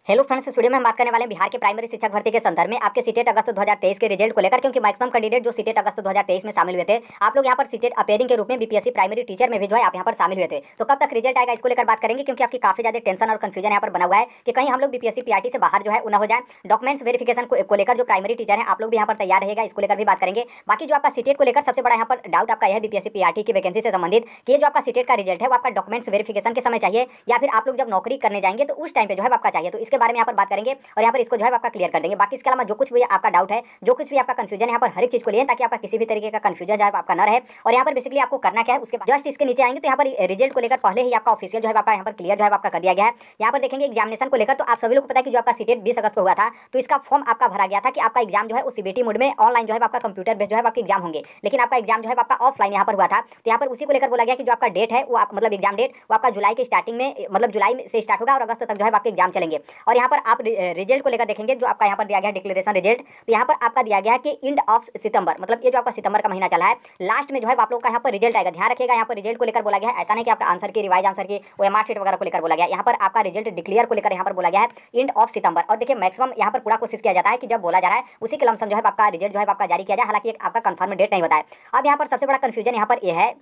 Hello friends, इस video में हम बात करने वाले हैं बिहार के प्राइमरी शिक्षक भर्ती के संदर्भ में आपके सीटेट अगस्त 2023 के रिजल्ट को लेकर, क्योंकि मैक्सिमम कैंडिडेट जो सीटेट अगस्त 2023 में शामिल हुए थे, आप लोग यहाँ पर सीटेट अपेयरिंग के रूप में बीपीएससी प्राइमरी टीचर में भी जो है आप यहाँ पर शामिल हुए थे। तो कब तक रिजल्ट आएगा इसको लेकर बात करेंगे, क्योंकि आपकी काफी ज्यादा टेंशन और कंफ्यूजन यहाँ पर बना हुआ है कि कहीं हम लोग बीपीएससी पीआरटी से बाहर जो है न हो जाए। डॉक्यूमेंट्स वेरिफिकेशन को लेकर जो प्राइमरी टीचर है आप लोग भी यहाँ पर तैयार रहेगा, इसको लेकर भी बात करेंगे। बाकी जो आपका सीटेट को लेकर सबसे बड़ा यहाँ पर डाउट आपका है बीपीएससी पीआरटी की वैकेंसी से संबंधित कि ये जो आपका सीटेट का रिजल्ट है वो आपका डॉक्यूमेंट्स वेरिफिकेशन के समय चाहिए या फिर आप लोग जब नौकरी करने जाएंगे तो उस टाइम पे जो है आपका चाहिए। तो इसके बारे में यहाँ पर बात करेंगे और यहाँ पर इसको जो है आपका क्लियर कर देंगे। बाकी इसके अलावा जो कुछ भी आपका डाउट है, जो कुछ भी आपका कंफ्यूजन है, यहाँ पर हर एक चीज को लिए ताकि आपका किसी भी तरीके का कंफ्यूजन जो है आपका न रहे। और यहाँ पर बेसिकली आपको करना क्या है, उसके जस्ट इसके नीचे आएंगे तो यहाँ पर रिजल्ट को लेकर पहले ही आपका ऑफिशियल जो है आपका यहाँ पर क्लियर जो है आपका कर दिया गया है। यहाँ पर देखेंगे एग्जामिनेशन को लेकर, तो आप सभी लोग को पता है कि जो आपका सीटेट 20 अगस्त को हुआ था, तो इसका फॉर्म आपका भरा गया था कि आपका एग्जाम जो है उस सीबीटी मोड में ऑनलाइन जो है आपका कंप्यूटर बेस्ड जो है आपके एग्जाम होंगे, लेकिन आपका एग्जाम जो है आपका ऑफलाइन यहाँ पर हुआ था। तो यहाँ पर उसी को लेकर बोला गया कि जो आपका डेट है वो आप मतलब एग्जाम डेट वो आपका जुलाई के स्टार्टिंग में मतलब जुलाई से स्टार्ट होगा और अगस्त तक जो है आपके एग्जाम चलेंगे। और यहाँ पर आप रिजल्ट को लेकर देखेंगे जो आपका यहाँ पर दिया गया डिक्लेरेशन रिजल्ट, तो यहाँ पर आपका दिया गया है कि एंड ऑफ सितंबर, मतलब ये जो आपका सितंबर का महीना चला है लास्ट में जो है आप लोग का यहाँ पर रिजल्ट आएगा। ध्यान रखिएगा, यहाँ पर रिजल्ट को लेकर बोला गया है, ऐसा नहीं कि आपका आंसर की रिवाइज आंसर की ओएमआर शीट वगैरह को लेकर बोला गया। यहाँ पर आपका रिजल्ट डिक्लेयर को लेकर यहाँ पर बोला गया है एंड ऑफ सितंबर। और देखिए मैक्सिमम यहाँ पर पूरा कोशिश किया जाता है कि जब बोला जा रहा है उसी के लमसम जो है आपका रिजल्ट जो है आपका जारी किया जाए, हालांकि आपका कंफर्म डेट नहीं बताया। अब यहाँ पर सबसे बड़ा कंफ्यूजन यहाँ पर यह है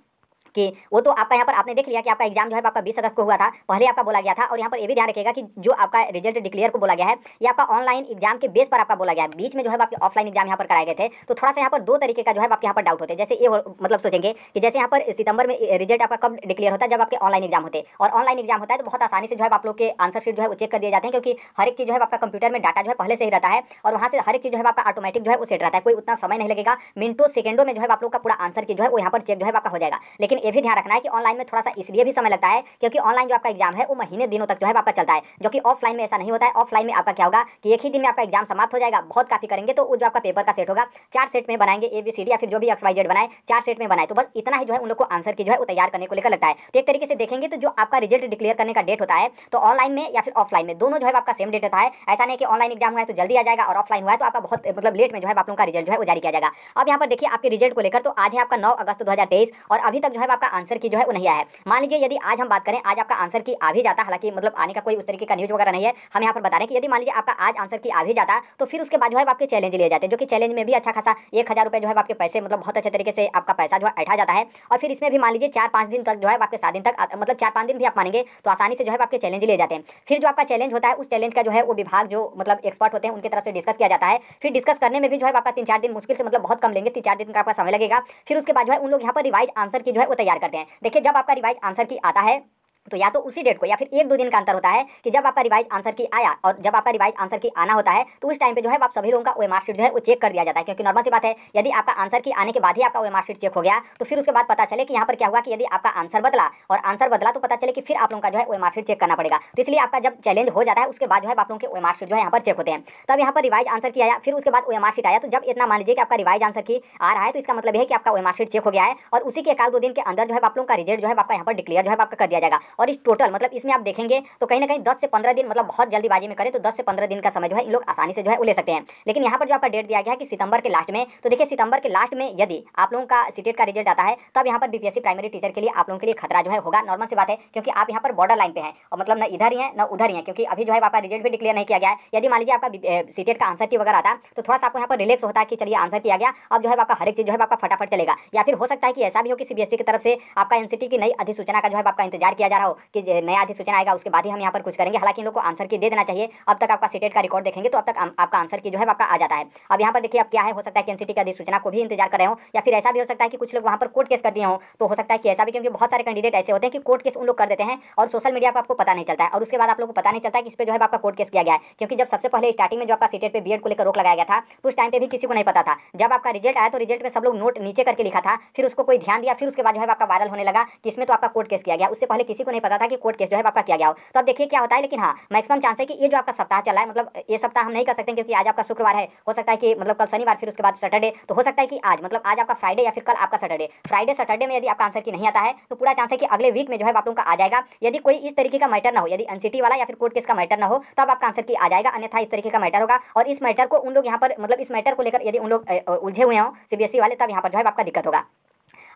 कि वो तो आपका यहाँ पर आपने देख लिया कि आपका एग्जाम जो है आपका 20 अगस्त को हुआ था, पहले आपका बोला गया था। और यहाँ पर ये भी ध्यान रखिएगा कि जो आपका रिजल्ट डिक्लेयर को बोला गया है ये आपका ऑनलाइन एग्जाम के बेस पर आपका बोला गया है, बीच में जो है आपके ऑफलाइन एग्जाम यहाँ पर कराए गए थे। तो थोड़ा सा यहाँ पर दो तरीके का जो है आपके यहाँ पर डाउट होते हैं। जैसे ये मतलब सोचेंगे कि जैसे यहाँ पर सितंबर में रिजल्ट आपका कब डिक्लेयर होता है, जब आपके ऑनलाइन एग्जाम होते हैं। और ऑनलाइन एग्जाम होता है तो बहुत आसानी से जो है आप लोग के आंसर शीट जो है वो चेक कर दिए जाते हैं, क्योंकि हर एक चीज जो है आपका कंप्यूटर में डाटा जो है पहले से ही रहता है और वहाँ से हर एक चीज जो है आपका ऑटोमेटिक जो है वो सेट रहता है, कोई उतना समय नहीं लगेगा, मिनटों सेकंडों में जो है आप लोग का पूरा आंसर की जो है वो यहाँ पर चेक जो है आपका हो जाएगा। लेकिन ये भी ध्यान रखना है कि ऑनलाइन में थोड़ा सा इसलिए भी समय लगता है क्योंकि ऑनलाइन जो आपका एग्जाम है वो महीने दिनों तक जो है आपका चलता है, जो कि ऑफलाइन में ऐसा नहीं होता है। ऑफलाइन में आपका क्या होगा कि एक ही दिन में आपका एग्जाम समाप्त हो जाएगा, बहुत काफी करेंगे तो जो आपका पेपर का सेट होगा 4 सेट में बनाएंगे, ABCD या फिर जो भी XYZ बनाए 4 सेट में बनाए, तो बस इतना ही जो है उन लोग को आंसर की जो है वो तैयार करने को लेकर लगता है। तो एक तरीके से देखेंगे तो जो आपका रिजल्ट डिक्लेयर करने का डेट होता है तो ऑनलाइन में या फिर ऑफलाइन में दोनों जो है आपका सेम डेट होता है। ऐसा नहीं कि ऑनलाइन एग्जाम हुआ है तो जल्दी आ जाएगा और ऑफलाइन हुआ है तो आपका बहुत मतलब लेट में जो है आप लोगों का रिजल्ट जो है वो जारी किया जाएगा। अब यहाँ पर देखिए आपके रिजल्ट को लेकर, तो आज है आपका 9 अगस्त 2023 और अभी तक जो है आपका आंसर की जो है वो नहीं आया है। मान लीजिए यदि आज हम बात करें, आज आपका आंसर की आ भी जाता, हालांकि मतलब आने का कोई उस तरीके का न्यूज वगैरह नहीं है, हम यहाँ पर बता रहे हैं कि यदि मान लीजिए आपका आज आंसर की आ भी जाता तो फिर उसके बाद जो है आपके चैलेंज लिए जाते हैं, जो कि चैलेंज में भी अच्छा खासा 1000 रुपये जो है आपके पैसे मतलब बहुत अच्छे तरीके से आपका पैसा जो है ऐठा जाता है। और फिर इसमें भी मान लीजिए 4-5 दिन तक जो है आपके 7 दिन तक मतलब 4-5 दिन भी आप मानेंगे तो आसानी से जो है आपके चैलेंज लिए जाते हैं। फिर जो आपका चैलेंज होता है उस चैलेंज का जो है वो विभाग जो मतलब एक्सपर्ट होते हैं उनकी तरफ से डिस्कस किया जाता है। फिर डिस्कस करने में भी जो है आपका 3-4 दिन मुश्किल से मतलब बहुत कम लेंगे, 3-4 दिन का आपका समय लगेगा। फिर उसके बाद जो है उन लोग यहाँ पर रिवाइज आंसर की जो है वो तैयार करते हैं। देखिए जब आपका रिवाइज आंसर की आता है तो या तो उसी डेट को या फिर 1-2 दिन का अंतर होता है कि जब आपका रिवाइज आंसर की आया और जब आपका रिवाइज आंसर की आना होता है तो उस टाइम पे जो है आप सभी लोगों का ओएमआर शीट जो है वो चेक कर दिया जाता है। क्योंकि नॉर्मल सी बात है, यदि आपका आंसर की आने के बाद ही आपका ओएमआर शीट चेक हो गया तो फिर उसके बाद पता चले कि यहाँ पर क्या हुआ कि यदि आपका आंसर बदला और आंसर बदला तो पता चले कि फिर आप लोगों का जो है ओएमआर शीट चेक करना पड़ेगा। तो इसलिए आपका जब चैलेंज हो जाता है उसके बाद जो है आप लोगों के ओएमआर शीट जो है यहाँ पर चेक होते हैं। तब यहाँ पर रिवाइज आंसर की आया, फिर उसके बाद ओएमआर शीट आया। तो जब इतना मान लीजिए कि आपका रिवाइज आंसर की आ रहा है तो इसका मतलब है कि आपका ओएमआर शीट चेक हो गया है और उसी के 1-2 दिन के अंदर जो है आप लोगों का रिजल्ट जो है आपका यहाँ पर डिक्लेयर जो है आपका कर दिया जाएगा। और इस टोटल मतलब इसमें आप देखेंगे तो कहीं ना कहीं 10 से 15 दिन, मतलब बहुत जल्दीबाजी में करें तो 10 से 15 दिन का समय जो है इन लोग आसानी से जो है वो ले सकते हैं। लेकिन यहाँ पर जो आपका डेट दिया गया है कि सितंबर के लास्ट में, तो देखिए सितंबर के लास्ट में यदि आप लोगों का सीटेट का रिजल्ट आता है तब यहाँ पर बीपीएससी प्राइमरी टीचर के लिए आप लोगों के लिए खतरा जो है होगा। नॉर्मल सी बात है, क्योंकि आप यहाँ पर बॉर्डर लाइन पे हैं और मतलब न इधर ही है न उधर ही है, क्योंकि अभी जो है आपका रिजल्ट भी डिक्लेयर नहीं किया गया है। यदि मान लीजिए आपका सीटेट का आंसर की वगैरह आता तो थोड़ा सा आपको यहाँ पर रिलैक्स होता है कि चलिए आंसर किया गया, अब जो है आपका हर एक चीज जो है आपका फटाफट चलेगा। या फिर हो सकता है कि ऐसा भी हो कि सीबीएसई की तरफ से आपका एनसीटी की नई अधिसूचना का जो है आपका इंतजार किया जा रहा हो कि नया अधिसूचना आएगा उसके बाद ही हम यहाँ पर कुछ करेंगे। हालांकि इन लोग को आंसर की दे देना चाहिए। अब तक आपका सीटेट का रिकॉर्ड देखेंगे तो अब तक आपका आंसर की जो है आपका आ जाता है। अब यहाँ पर देखिए अब क्या है, हो सकता है कि एनसीटी की अधिसूचना को भी इंतजार कर रहे हो या फिर ऐसा भी हो सकता है कि कुछ लोग वहाँ पर कोर्ट केस कर दिए हो। तो हो सकता है कि ऐसा भी, क्योंकि बहुत सारे कैंडिडेट ऐसे होते हैं कि कोर्ट केस उन लोग कर देते हैं और सोशल मीडिया पर आपको पता नहीं चलता है और उसके बाद आप लोग को पता नहीं चलता है कि इस पर जो है आपका कोर्ट केस किया गया है। क्योंकि जब सबसे पहले स्टार्टिंग में जो आपका सीटेट पे बीएड को लेकर रोक लगाया गया था तो उस टाइम पे भी किसी को नहीं पता था। जब आपका रिजल्ट आया तो रिजल्ट में सब लोग नोट नीचे करके लिखा था, फिर उसको कोई ध्यान दिया, फिर उसके बाद जो है आपका वायरल होने लगा कि इसमें तो आपका कोर्ट केस किया गया। उससे पहले किसी को नहीं पता था कि कोर्ट केस जो है आपका किया गया हो। तो अब देखिए क्या होता है। लेकिन हाँ, मैक्सिमम चांस है कि ये जो आपका सप्ताह चला है, मतलब ये सप्ताह हम नहीं कर सकते क्योंकि आज आपका शुक्रवार है, हो सकता है कि मतलब कल शनिवार, फिर उसके बाद सैटरडे, तो हो सकता है कि आज मतलब आज आपका फ्राइडे या फिर कल आपका सैटरडे। फ्राइडे सैटरडे में यदि आपका आंसर की नहीं आता है तो पूरा चांस है कि अगले वीक में जो है आप लोगों का आ जाएगा। यदि कोई इस तरीके का मैटर ना हो, यदि एनसीटी वाला या फिर कोर्ट केस का मैटर ना हो तब आपका आंसर की आ जाएगा, अन्यथा इस तरीके का मैटर होगा। और इस मैटर को उन लोग यहाँ पर मतलब इस मैटर को लेकर यदि उन लोग उलझे हुए हों सीबीएसई वाले, तब यहाँ पर जो है आपका दिक्कत होगा।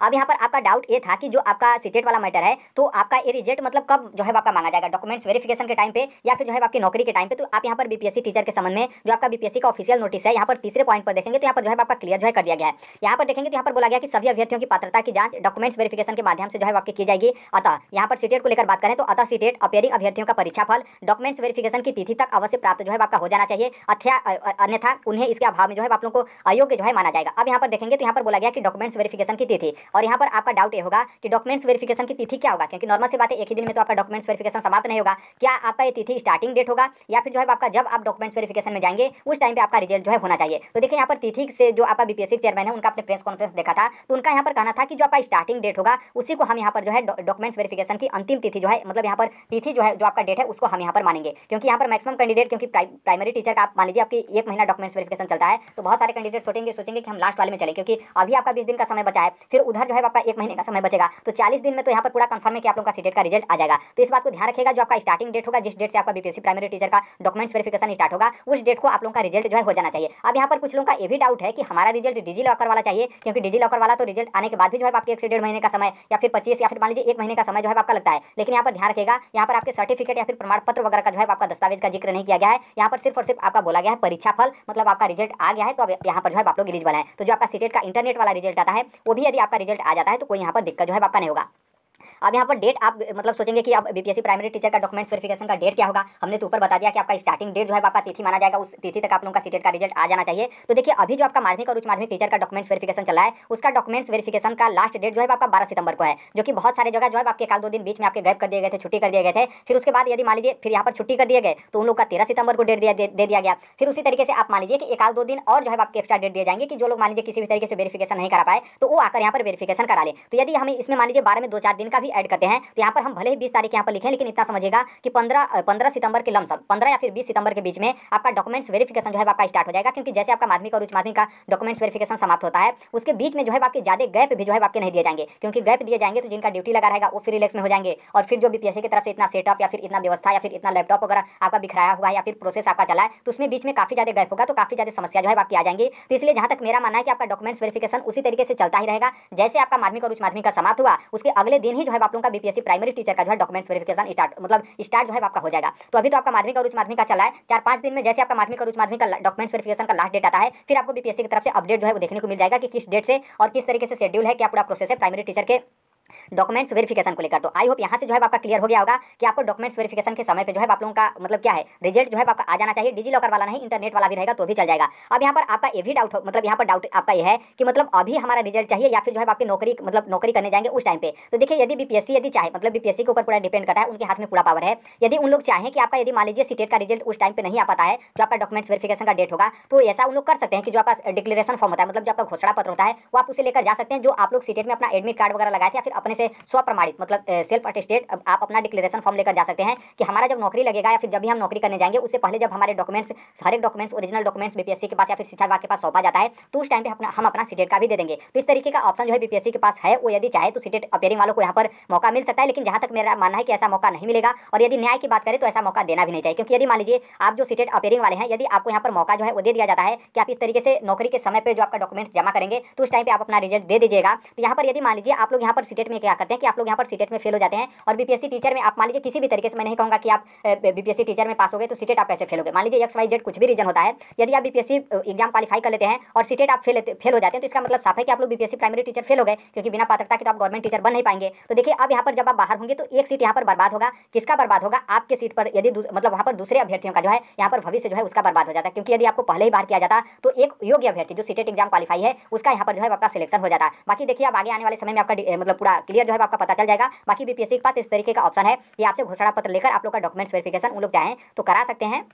अब यहाँ पर आपका डाउट ये था कि जो आपका सीटेट वाला मैटर है तो आपका ये रिजल्ट मतलब कब जो है आपका मांगा जाएगा, डॉक्यूमेंट्स वेरिफिकेशन के टाइम पे या फिर जो है आपकी नौकरी के टाइम पे। तो आप यहाँ पर बीपीएससी टीचर के संबंध में जो आपका बीपीएससी का ऑफिशियल नोटिस है यहाँ पर तीसरे पॉइंट पर देखेंगे तो यहाँ पर जो है आपका क्लियर जो है कर दिया गया है। यहाँ पर देखेंगे तो यहाँ पर बोला गया कि सभी अभ्यर्थियों की पात्रता की जांच डॉक्यूमेंट्स वेरिफिकेशन के माध्यम से जो है आपकी की जाएगी। अतः यहाँ पर सीटेट को लेकर बात करें तो अतः सीटेट अपेयरिंग अभ्यर्थियों का परीक्षा फल डॉक्यूमेंट्स वेरिफिकेशन की तिथि तक अवश्य प्राप्त जो है आपका हो जाना चाहिए, अन्यथा उन्हें इसके अभाव में जो है आप लोगों को अयोग्य जो है माना जाएगा। अब यहाँ पर देखेंगे तो यहाँ पर बोला गया कि डॉक्यूमेंट्स वेरिफिकेशन की तिथि, और यहाँ पर आपका डाउट ये होगा कि डॉक्यूमेंट्स वेरिफिकेशन की तिथि क्या होगा, क्योंकि नॉर्मल सी बात है एक ही दिन में तो आपका डॉक्यूमेंट्स वेरिफिकेशन समाप्त नहीं होगा। क्या आपका ये तिथि स्टार्टिंग डेट होगा या फिर जो है आपका जब आप डॉक्यूमेंट्स वेरिफिकेशन में जाएंगे उस टाइम पे आपका रिजल्ट जो है होना चाहिए। तो देखिए यहाँ पर तिथि से जो आपका बीपीएससी चेयरमैन है उनका आपने प्रेस कॉन्फ्रेंस देखा था तो उनका यहाँ पर कहना था कि जो आपका स्टार्टिंग डेट होगा उसी को हम यहाँ पर जो है डॉक्यूमेंट्स वेरिफिकेशन की अंतिम तिथि जो है मतलब यहाँ पर तिथि जो है जो आपका डेट है उसको हम यहाँ पर मानेंगे, क्योंकि यहाँ पर मैक्सिमम कैंडिडेट क्योंकि प्राइमरी टीचर का आप मान लीजिए आपकी 1 महीना डॉक्यूमेंट्स वेरिफिकेशन चलता है तो बहुत सारे कैंडिडेट सोचेंगे कि हम लास्ट वाले में चले, क्योंकि अभी आपका 20 दिन का समय बचा है, फिर उधर जो है आपका 1 महीने का समय बचेगा, तो 40 दिन में तो यहाँ पर पूरा कंफर्म है कि आप लोगों का सीटेट का रिजल्ट आ जाएगा। तो इस बात को ध्यान रखिएगा, जो आपका स्टार्टिंग डेट होगा जिस डेट से आपका बीपीएससी प्राइमरी टीचर का डॉक्यूमेंट्स वेरिफिकेशन स्टार्ट होगा उस डेट को आप लोगों का रिजल्ट जो है हो जाना चाहिए। अब यहाँ पर कुछ लोगों का ये भी डाउट है कि हमारा रिजल्ट डिजी लॉकर वाला चाहिए, क्योंकि डिजी लॉकर वाला तो रिजल्ट आने के बाद भी जो है आपके 1 से 1.5 महीने का समय या फिर 25 या फिर मान लीजिए 1 महीने का समय जो है आपका लगता है। लेकिन यहाँ पर ध्यान रखिएगा, यहाँ पर आपके सर्टिफिकेट या फिर प्रमाण पत्र वगैरह का जो है आपका दस्तावेज का जिक्र नहीं किया गया है। यहाँ पर सिर्फ और सिर्फ आपका बोला गया है परीक्षा फल, मतलब आपका रिजल्ट आ गया है तो अब यहाँ पर जो है आप लोग एलिजिबल हैं। तो जो आपका सीटेट का इंटरनेट वाला रिजल्ट आता है वो भी यदि आपका रिजल्ट आ जाता है तो कोई यहाँ पर दिक्कत जो है आपका नहीं होगा। अब यहाँ पर डेट आप मतलब सोचेंगे कि अब बीपीएससी प्राइमरी टीचर का डॉक्यूमेंट्स वेरिफिकेशन का डेट क्या होगा। हमने तो ऊपर बता दिया कि आपका स्टार्टिंग डेट जो है आपका तिथि माना जाएगा, उस तिथि तक आप लोगों का सीटेट का रिजल्ट आ जाना चाहिए। तो देखिए अभी जो आपका माध्यमिक और उच्च माध्यमिक टीचर का डॉक्यूमेंट्स वेरिफिकेशन चल रहा है उसका डॉक्यूमेंट्स वेरिफिकेशन का लास्ट डेट जो है आपका 12 सितंबर को है, जो कि बहुत सारे जगह जो है आपके 1-2 दिन बीच में आपके गैप कर दिए गए थे, छुट्टी कर दिए गए थे। फिर उसके बाद यदि मान लीजिए फिर यहाँ पर छुट्टी कर दिए गए तो उन लोग का 13 सितंबर को डेट दे दिया गया। फिर उसी तरीके से आप मान लीजिए कि 1-2 दिन और जो है आपके एक्स्ट्रा डेट दिए जाएंगे कि जो लोग मान लीजिए किसी भी तरीके से वेरिफिकेशन नहीं करा पाए तो वो आकर यहाँ पर वेरिफिकेशन करा ले। तो यदि हम इसमें मान लीजिए 12 में 2-4 दिन का भी ऐड करते हैं तो यहाँ पर हम भले ही 20 तारीख यहाँ पर लिखें, लेकिन इतना समझिएगा कि 15 सितंबर के लमसम 15 या फिर 20 सितंबर के बीच में आपका डॉक्यूमेंट्स वेरिफिकेशन जो है आपका स्टार्ट हो जाएगा, क्योंकि जैसे आपका माध्यमिक और उच्च माध्यमिक का डॉक्यूमेंट्स वेरिफिकेशन समाप्त होता है उसके बीच में जो है आपके ज्यादा गैप भी जो है आपके नहीं दिए जाएंगे, क्योंकि गैप दिए जाएंगे तो जिनका ड्यूटी लगा रहेगा वो फिर रिलैक्स में हो जाएंगे। और फिर जो बीपीएससी की तरफ से इतना सेटअप या फिर इतना व्यवस्था या फिर इतना लैपटॉप वगैरह आपका बिखराया हुआ है या फिर प्रोसेस आपका चला है तो उसमें बीच में काफी ज्यादा गैप होगा, तो काफी ज्यादा समस्या जो है आपकी आ जाएंगी। तो इसलिए जहां तक मेरा मानना है कि आपका डॉक्यूमेंट्स वेरिफिकेशन उसी तरीके से चलता ही रहेगा जैसे आपका माध्यमिक और उच्च माध्यमिक का समाप्त हुआ उसके अगले दिन ही जो है आप लोगों का बीपीएससी प्राइमरी टीचर का जो है डॉक्यूमेंट्स वेरिफिकेशन स्टार्ट जो है आपका हो जाएगा। तो अभी तो आपका माध्यमिक और उच्च माध्यमिक का चला है 4-5 दिन में जैसे आपका माध्यमिक और उच्च माध्यमिक का डॉक्यूमेंट्स वेरिफिकेशन का लास्ट डेट आता है फिर आपको बीपीएससी की तरफ से अपडेट जो है वो देखने को मिल जाएगा कि किस डेट से और किस तरीके से शेड्यूल है, क्या पूरा प्रोसेस है प्राइमरी टीचर के डॉक्यूमेंट्स वेरिफिकेशन को लेकर। तो आई होप यहाँ से जो है आपका क्लियर हो गया होगा कि आपको डॉक्यूमेंट्स वेरिफिकेशन के समय पे जो है आप लोगों का मतलब क्या है रिजल्ट जो है आपका आ जाना चाहिए। डिजी लॉकर वाला नहीं, इंटरनेट वाला भी रहेगा तो भी चल जाएगा। अब यहाँ पर आपका ये भी डाउट मतलब यहाँ पर डाउट आपका ये है कि मतलब अभी हमारा रिजल्ट चाहिए या फिर जो है आपकी नौकरी मतलब नौकरी करने जाएंगे उस टाइम पे। तो देखिए यदि बीपीएससी यदि चाहे मतलब बीपीएससी के ऊपर पूरा डिपेंड करता है, उनके हाथ में पूरा पावर है। यदि उन लोग चाहें कि आपका यदि मान लीजिए सीटेट का रिजल्ट उस टाइम पे नहीं आ पाता है जो आपका डॉक्यूमेंट्स वेरिफिकेशन का डेट होगा तो ऐसा उन लोग कर सकते हैं कि जो आपका डिक्लेरेशन फॉर्म होता है मतलब जो आपका घोषणा पत्र होता है वो आप उसे लेकर जा सकते हैं, जो आप लोग सीटेट में अपना एडमिट कार्ड वगैरह लगाए थे या फिर अपने से स्व प्रमाणित मतलब सेल्फ अटेस्टेड आप अपना डिक्लेरेशन फॉर्म लेकर जा सकते हैं कि हमारा जब नौकरी लगेगा या फिर जब भी हम नौकरी करने जाएंगे उससे पहले जब हमारे डॉक्यूमेंट्स सारे डॉक्यूमेंट्स ओरिजिनल डॉक्यूमेंट्स बीपीएससी के पास या फिर शिक्षा विभाग के पास सौंपा जाता है तो उस टाइम पे हम अपना सीटेट का भी दे देंगे। तो इस तरीके का ऑप्शन जो है बीपीएससी के पास है, वो यदि चाहे तो सीटेट अपेयरिंग वालों को यहाँ पर मौका मिल सकता है। लेकिन जहाँ तक मेरा मानना है कि ऐसा मौका नहीं मिलेगा, और यदि न्याय की बात करें तो ऐसा मौका देना भी नहीं चाहिए, क्योंकि यदि मान लीजिए आप जो सीटेट अपेयरिंग वाले हैं यदि आपको यहाँ पर मौका जो है वो दे दिया जाता है कि आप इस तरीके से नौकरी के समय पे जो आपका डॉक्यूमेंट्स जमा करेंगे तो उस टाइम पे आप अपना रिजल्ट दे दीजिएगा। तो यहाँ पर यदि मान लीजिए आप लोग यहाँ पर सीटेट में क्या करते हैं कि आप लोग यहाँ पर सीटेट में फेल हो जाते हैं और बीपीएससी टीचर में आप मान लीजिए किसी भी तरीके से, मैं नहीं कहूँगा कि आप बीपीएससी टीचर में पास हो गए तो सीटेट आप कैसे फेल हो गए, मान लीजिए XYZ कुछ भी रीजन होता है, यदि आप बीपीएससी एग्जाम क्वालिफाई कर लेते हैं और सीटेट आप फेल हो जाते हैं तो इसका मतलब साफ है कि आप लोग बीपीएससी प्राइमरी टीचर फेल हो गए, क्योंकि बिना पात्रता के तो आप गवर्नमेंट टीचर बन नहीं पाएंगे। तो देखिए अब यहाँ पर जब आप बाहर होंगे तो एक सीट यहाँ पर बर्बाद होगा। किसका बर्बाद होगा? आपके सीट पर यदि मतलब वहाँ पर दूसरे अभ्यर्थियों का जो है यहाँ पर भविष्य जो है उसका बर्बाद हो जाता है, क्योंकि यदि आपको पहले ही बार किया जाता तो एक योग्य अभ्यर्थी जो सीटेट एग्जाम क्वालिफाई है उसका यहाँ पर जो है आपका सिलेक्शन हो जाता है। बाकी देखिए अब आगे आने वाले समय में आपका मतलब पूरा क्लियर जो है आपका पता चल जाएगा। बाकी बीपीएससी के पास इस तरीके का ऑप्शन है कि आपसे घोषणा पत्र लेकर आप लोग का डॉक्यूमेंट्स वेरिफिकेशन उन लोग चाहें तो करा सकते हैं।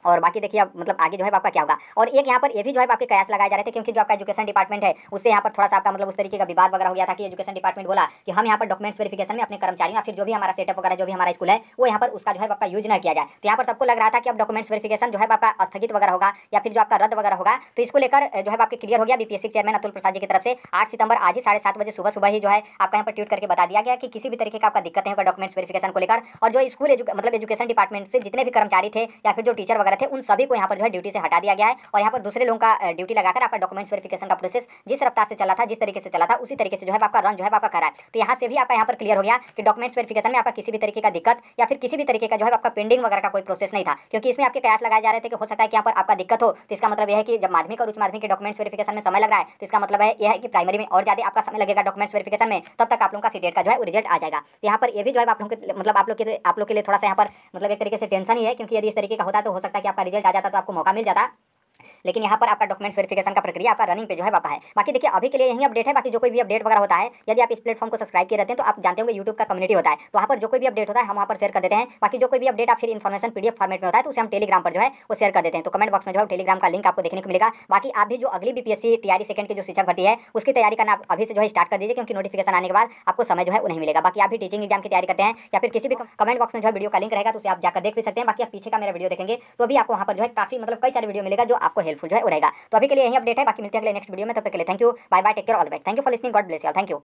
और बाकी देखिए अब मतलब आगे जो है आपका क्या होगा। और एक यहाँ पर ये भी जो है आपके कयास लगाए जा रहे थे, क्योंकि जो आपका एजुकेशन डिपार्टमेंट है उससे यहाँ पर थोड़ा सा आपका मतलब उस तरीके का विवाद वगैरह हो गया था कि एजुकेशन डिपार्टमेंट बोला कि हम यहाँ पर डॉक्यूमेंट्स वेरिफिकेशन में अपने कर्मचारियों या फिर जो भी हमारा सेटअप वगैरह जो भी हमारा स्कूल है वो यहाँ पर उसका जो है आपका यूज न किया जाए। तो यहाँ पर सबको लग रहा था कि अब डॉक्यूमेंट्स वेरिफिकेशन जो है आपका स्थगित वगैरह होगा या फिर जो आपका रद्द वगैरह होगा। तो इसको लेकर जो है आपके क्लियर हो गया। बीपीएससी चेयरमैन अतुल प्रसाद जी की तरफ से 8 सितंबर आज ही 7:30 बजे सुबह ही जो है आपका यहाँ पर ट्वीट करके बता दिया गया कि किसी भी तरीके का आपका दिक्कत नहीं होगा डॉक्यूमेंट्स वेरिफिकेशन को लेकर। और जो स्कूल मतलब एजुकेशन डिपार्टमेंट से जितने भी कर्मचारी थे या फिर जो टीचर वगैरह वगैरह थे उन सभी को यहाँ पर जो है ड्यूटी से हटा दिया गया है और यहाँ पर दूसरे लोगों का ड्यूटी लगाकर आपका डॉक्यूमेंट्स वेरिफिकेशन का प्रोसेस जिस रफ्तार से चला था, जिस तरीके से चला था, उसी तरीके से जो है आपका रन जो है आपका करा है। तो यहाँ से भी आपका यहाँ पर क्लियर हो गया कि डॉक्यूमेंट्स वेरिफिकेशन में आपका किसी भी तरीके का दिक्कत या फिर किसी भी तरीके का जो है आपका पेंडिंग वगैरह का कोई प्रोसेस नहीं था, क्योंकि इसमें आपके कयास लगाए जा रहे थे कि हो सकता है कि यहाँ पर आपका दिक्कत हो। तो इसका मतलब यह है कि जब माध्यमिक और उच्च माध्यमिक के डॉक्यूमेंट्स वेरिफिकेशन में समय लग रहा है तो इसका मतलब है यह है कि प्राइमरी में और ज्यादा आपका समय लगेगा डॉक्यूमेंट्स वेरिफिकेशन में, तब तक आप लोगों का सीटेट का जो है रिजल्ट आ जाएगा। तो यहाँ पर ये भी जो है आप लोगों के मतलब आप लोग के लिए थोड़ा सा यहाँ पर मतलब एक तरीके से टेंशन ही है, क्योंकि यदि इस तरीके का होता तो हो सकता है कि आपका रिजल्ट आ जाता तो आपको मौका मिल जाता, लेकिन यहाँ पर आपका डॉक्यूमेंट्स वेरिफिकेशन का प्रक्रिया आपका रनिंग पे जो है वापस है। बाकी देखिए अभी के लिए यही अपडेट है, बाकी जो कोई भी अपडेट वगैरह होता है, यदि आप इस प्लेटफॉर्म को सब्सक्राइब किए रहते हैं तो आप जानते होंगे यूट्यूब का कम्युनिटी होता है, तो वहाँ पर जो कोई भी अपडेट होता है हम वहाँ पर शेयर कर देते हैं। बाकी जो कोई भी अपडेट आप फिर इन्फॉर्मेशन पीडीएफ फॉर्मेट में होता है तो उसे हम टेलीग्राम पर जो है वो शेयर कर देते हैं। तो कमेंट बॉक्स में जो है टेलीग्राम का लिंक आपको देखने को मिलेगा। बाकी आप भी जो अगली बीपीएससी तैयारी सेकंड की जो शिक्षक भर्ती है उसकी तैयारी करना आप अभी से जो है स्टार्ट कर दीजिए, क्योंकि नोटिफिकेशन आने के बाद आपको समय जो है वो नहीं मिलेगा। बाकी आप भी टीचिंग एग्जाम की तैयारी करते हैं या फिर किसी भी, कमेंट बॉक्स में जो है वीडियो का लिंक रहेगा तो उसे आप जाकर देख भी सकते हैं। बाकी आप पीछे का मेरा वीडियो देखेंगे तो भी आपको वहाँ पर जो है काफी मतलब कई सारे वीडियो मिलेगा जो आपको हेल्पफुल जो है रहेगा। तो अभी के लिए यही अपडेट है, बाकी मिलते हैं अगले नेक्स्ट वीडियो में, तब तक के लिए thank you, bye bye, take care, all the best, thank you for listening, God bless you all, thank you.